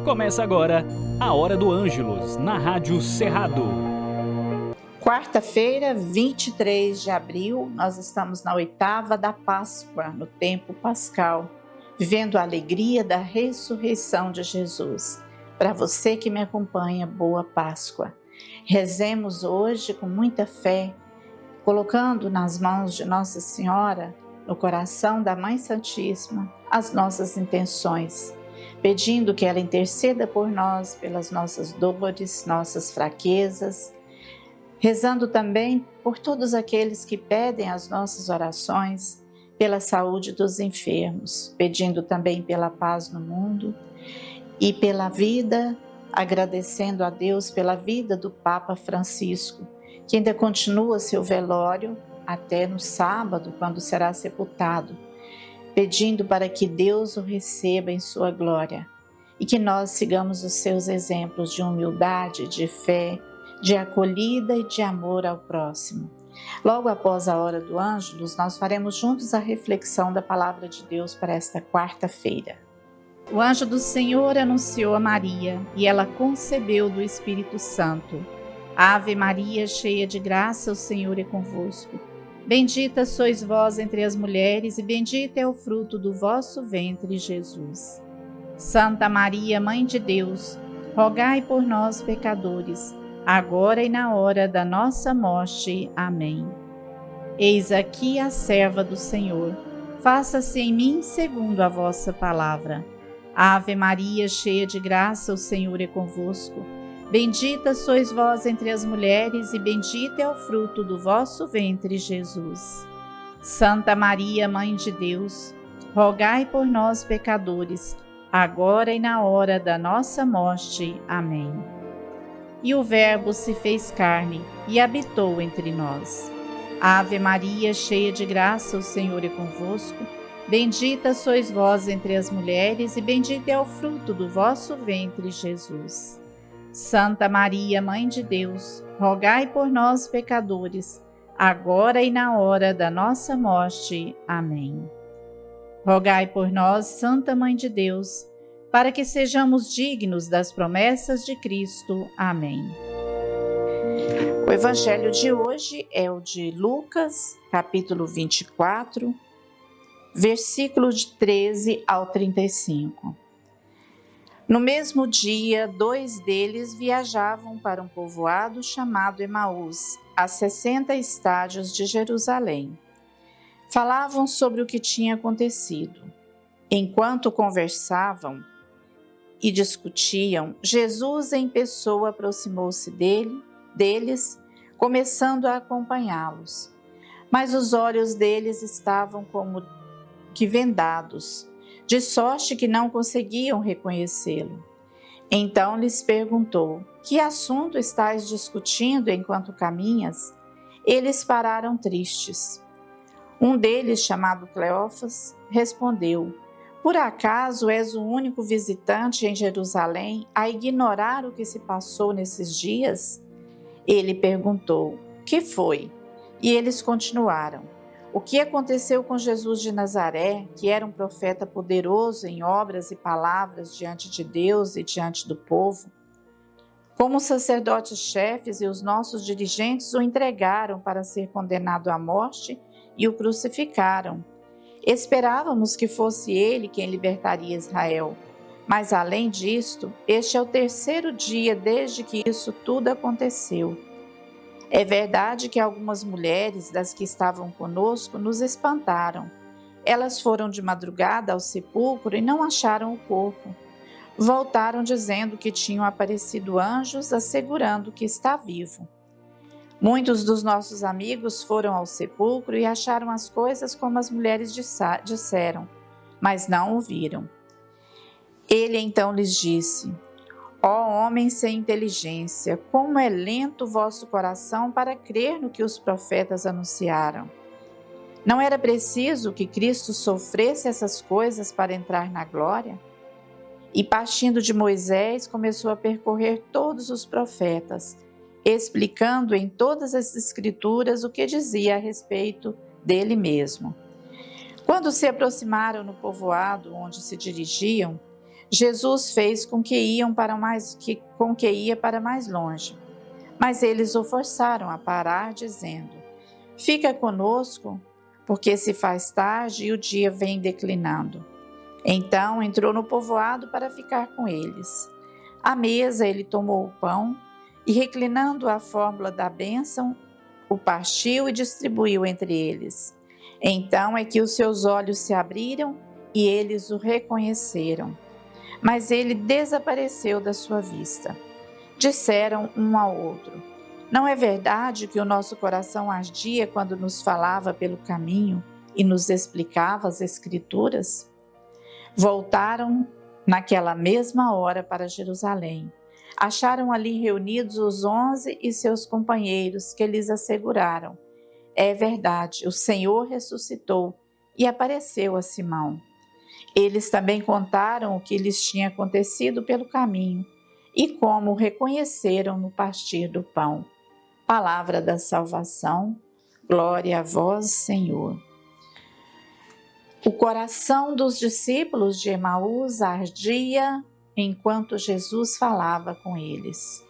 Começa agora a Hora do Ângelus, na Rádio Cerrado. Quarta-feira, 23 de abril, nós estamos na oitava da Páscoa, no tempo pascal, vivendo a alegria da ressurreição de Jesus. Para você que me acompanha, boa Páscoa. Rezemos hoje com muita fé, colocando nas mãos de Nossa Senhora, no coração da Mãe Santíssima, as nossas intenções, pedindo que ela interceda por nós pelas nossas dores, nossas fraquezas, rezando também por todos aqueles que pedem as nossas orações, pela saúde dos enfermos, pedindo também pela paz no mundo e pela vida, agradecendo a Deus pela vida do Papa Francisco, que ainda continua seu velório até no sábado, quando será sepultado, pedindo para que Deus o receba em sua glória e que nós sigamos os seus exemplos de humildade, de fé, de acolhida e de amor ao próximo. Logo após a Hora do Ângelus, nós faremos juntos a reflexão da Palavra de Deus para esta quarta-feira. O anjo do Senhor anunciou a Maria e ela concebeu do Espírito Santo. Ave Maria, cheia de graça, o Senhor é convosco. Bendita sois vós entre as mulheres e bendito é o fruto do vosso ventre, Jesus. Santa Maria, Mãe de Deus, rogai por nós, pecadores, agora e na hora da nossa morte. Amém. Eis aqui a serva do Senhor. Faça-se em mim segundo a vossa palavra. Ave Maria, cheia de graça, o Senhor é convosco. Bendita sois vós entre as mulheres e bendito é o fruto do vosso ventre, Jesus. Santa Maria, Mãe de Deus, rogai por nós, pecadores, agora e na hora da nossa morte. Amém. E o Verbo se fez carne e habitou entre nós. Ave Maria, cheia de graça, o Senhor é convosco. Bendita sois vós entre as mulheres e bendito é o fruto do vosso ventre, Jesus. Santa Maria, Mãe de Deus, rogai por nós, pecadores, agora e na hora da nossa morte. Amém. Rogai por nós, Santa Mãe de Deus, para que sejamos dignos das promessas de Cristo. Amém. O evangelho de hoje é o de Lucas, capítulo 24, versículos de 13 ao 35. No mesmo dia, 2 deles viajavam para um povoado chamado Emaús, a 60 estádios de Jerusalém. Falavam sobre o que tinha acontecido. Enquanto conversavam e discutiam, Jesus em pessoa aproximou-se deles, começando a acompanhá-los. Mas os olhos deles estavam como que vendados, de sorte que não conseguiam reconhecê-lo. Então lhes perguntou: que assunto estáis discutindo enquanto caminhas? Eles pararam tristes. Um deles, chamado Cleófas, respondeu: por acaso és o único visitante em Jerusalém a ignorar o que se passou nesses dias? Ele perguntou: que foi? E eles continuaram: o que aconteceu com Jesus de Nazaré, que era um profeta poderoso em obras e palavras diante de Deus e diante do povo? Como os sacerdotes-chefes e os nossos dirigentes o entregaram para ser condenado à morte e o crucificaram. Esperávamos que fosse ele quem libertaria Israel. Mas, além disto, este é o 3º dia desde que isso tudo aconteceu. É verdade que algumas mulheres das que estavam conosco nos espantaram. Elas foram de madrugada ao sepulcro e não acharam o corpo. Voltaram dizendo que tinham aparecido anjos assegurando que está vivo. Muitos dos nossos amigos foram ao sepulcro e acharam as coisas como as mulheres disseram, mas não o viram. Ele então lhes disse: ó homens sem inteligência, como é lento o vosso coração para crer no que os profetas anunciaram. Não era preciso que Cristo sofresse essas coisas para entrar na glória? E partindo de Moisés, começou a percorrer todos os profetas, explicando em todas as escrituras o que dizia a respeito dele mesmo. Quando se aproximaram no povoado onde se dirigiam, Jesus fez com que ia para mais longe, mas eles o forçaram a parar, dizendo: fica conosco, porque se faz tarde e o dia vem declinando. Então entrou no povoado para ficar com eles. À mesa ele tomou o pão e, reclinando a fórmula da bênção, o partiu e distribuiu entre eles. Então é que os seus olhos se abriram e eles o reconheceram. Mas ele desapareceu da sua vista. Disseram um ao outro: não é verdade que o nosso coração ardia quando nos falava pelo caminho e nos explicava as Escrituras? Voltaram naquela mesma hora para Jerusalém. Acharam ali reunidos os 11 e seus companheiros, que lhes asseguraram: é verdade, o Senhor ressuscitou e apareceu a Simão. Eles também contaram o que lhes tinha acontecido pelo caminho e como o reconheceram no partir do pão. Palavra da salvação, glória a vós, Senhor. O coração dos discípulos de Emaús ardia enquanto Jesus falava com eles.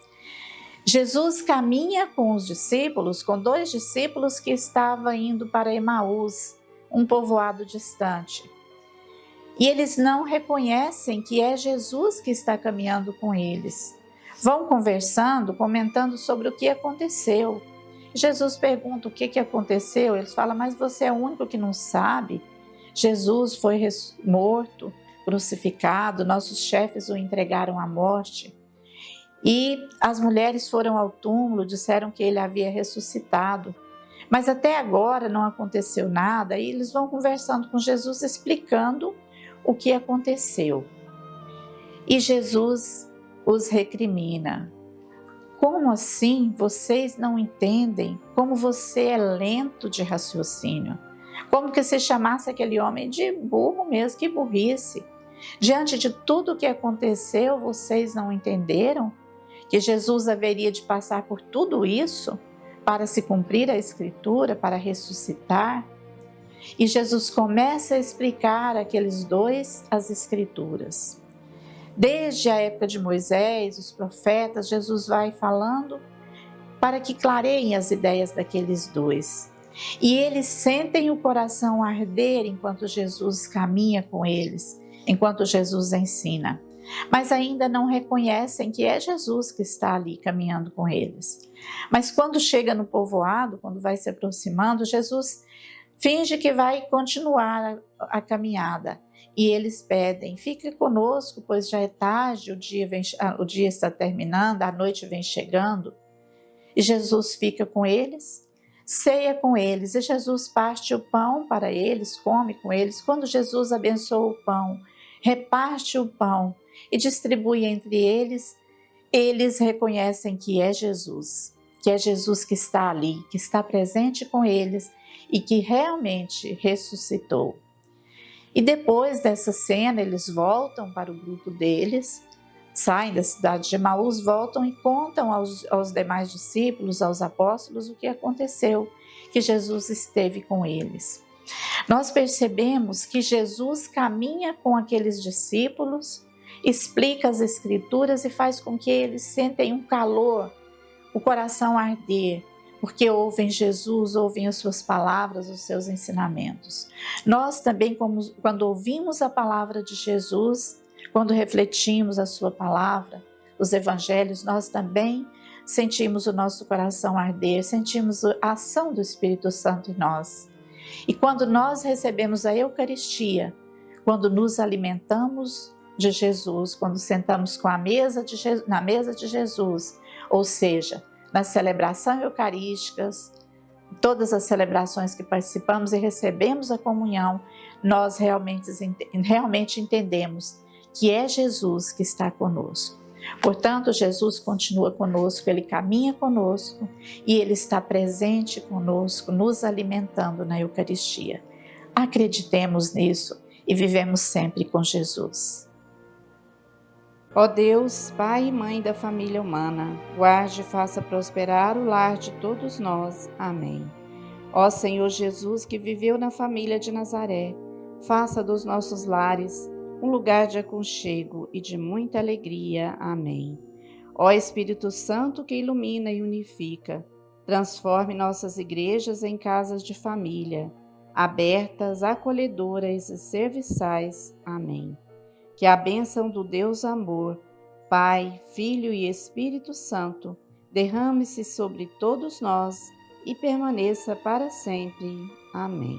Jesus caminha com os discípulos, com 2 discípulos que estavam indo para Emaús, um povoado distante. E eles não reconhecem que é Jesus que está caminhando com eles. Vão conversando, comentando sobre o que aconteceu. Jesus pergunta o que aconteceu. Eles falam: mas você é o único que não sabe. Jesus foi morto, crucificado, nossos chefes o entregaram à morte. E as mulheres foram ao túmulo, disseram que ele havia ressuscitado. Mas até agora não aconteceu nada. E eles vão conversando com Jesus, explicando o que aconteceu. E Jesus os recrimina: como assim vocês não entendem? Como você é lento de raciocínio? Como que se chamasse aquele homem de burro mesmo? Que burrice! Diante de tudo o que aconteceu, vocês não entenderam que Jesus haveria de passar por tudo isso para se cumprir a Escritura, para ressuscitar? E Jesus começa a explicar àqueles 2 as Escrituras. Desde a época de Moisés, os profetas, Jesus vai falando para que clareiem as ideias daqueles 2. E eles sentem o coração arder enquanto Jesus caminha com eles, enquanto Jesus ensina. Mas ainda não reconhecem que é Jesus que está ali caminhando com eles. Mas quando chega no povoado, quando vai se aproximando, Jesus finge que vai continuar a caminhada. E eles pedem: fique conosco, pois já é tarde, o dia está terminando, a noite vem chegando. E Jesus fica com eles, ceia com eles, e Jesus parte o pão para eles, come com eles. Quando Jesus abençoa o pão, reparte o pão e distribui entre eles, eles reconhecem que é Jesus que está ali, que está presente com eles e que realmente ressuscitou. E depois dessa cena, eles voltam para o grupo deles, saem da cidade de Emaús, voltam e contam aos demais discípulos, aos apóstolos, o que aconteceu, que Jesus esteve com eles. Nós percebemos que Jesus caminha com aqueles discípulos, explica as Escrituras e faz com que eles sentem um calor, o coração arder, porque ouvem Jesus, ouvem as suas palavras, os seus ensinamentos. Nós também, quando ouvimos a palavra de Jesus, quando refletimos a sua palavra, os evangelhos, nós também sentimos o nosso coração arder, sentimos a ação do Espírito Santo em nós. E quando nós recebemos a Eucaristia, quando nos alimentamos de Jesus, quando sentamos na mesa de Jesus, ou seja, na celebração eucarística, todas as celebrações que participamos e recebemos a comunhão, nós realmente entendemos que é Jesus que está conosco. Portanto, Jesus continua conosco, Ele caminha conosco e Ele está presente conosco, nos alimentando na Eucaristia. Acreditemos nisso e vivemos sempre com Jesus. Ó Deus, Pai e Mãe da família humana, guarde e faça prosperar o lar de todos nós. Amém. Ó Senhor Jesus, que viveu na família de Nazaré, faça dos nossos lares um lugar de aconchego e de muita alegria. Amém. Ó Espírito Santo que ilumina e unifica, transforme nossas igrejas em casas de família, abertas, acolhedoras e serviçais. Amém. Que a bênção do Deus Amor, Pai, Filho e Espírito Santo, derrame-se sobre todos nós e permaneça para sempre. Amém.